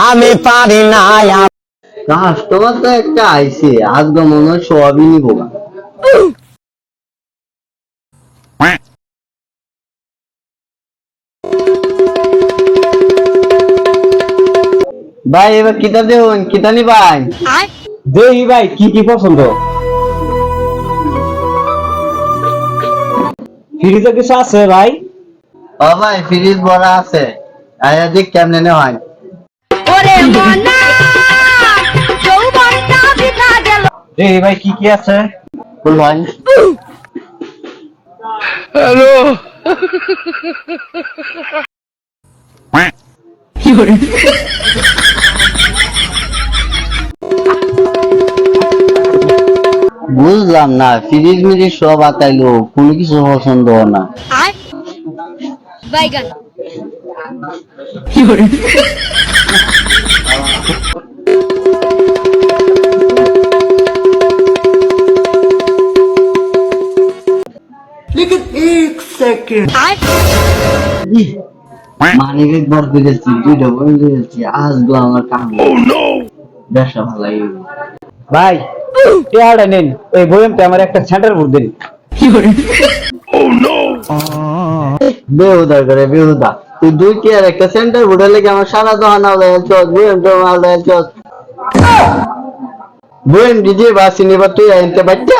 আমি পারি না। কাস্টমার তো একটা আইছে, আজকে মনে হয় সবই নিব না। ভাই এবার কিতা দেবেন, কিতা নি ভাই? দেখি ভাই কি কি পছন্দ। ফ্রিজে কিছু আছে ভাই? ও ভাই ফ্রিজ ভরা আছে, আয়া দেখ কেমনে নে হয়। দেখি ভাই কি কি আছে। বলুন বুঝলাম না, ফ্রিজ মিরিজ সব আতাইলো, কোনো কিছু পছন্দ না। বাইগান মানে একবার বুঝেছি, দুইটা বই বুঝেছি, আসবো আমার কাম ব্যবসা ভালো লাগে। ভাই টেয়ারটা নিন, এই বইমটা আমার একটা সেন্টার বোর্ড দিন। বেহুদা করে বেহুদা, তুই দুইটি আর একটা সেন্টার বোর্ডে লেগে আমার সারা দোকান আলাদা চস, আলাদা চস, বইম দিদি বাসি নিবার তুই আনতে পারতা।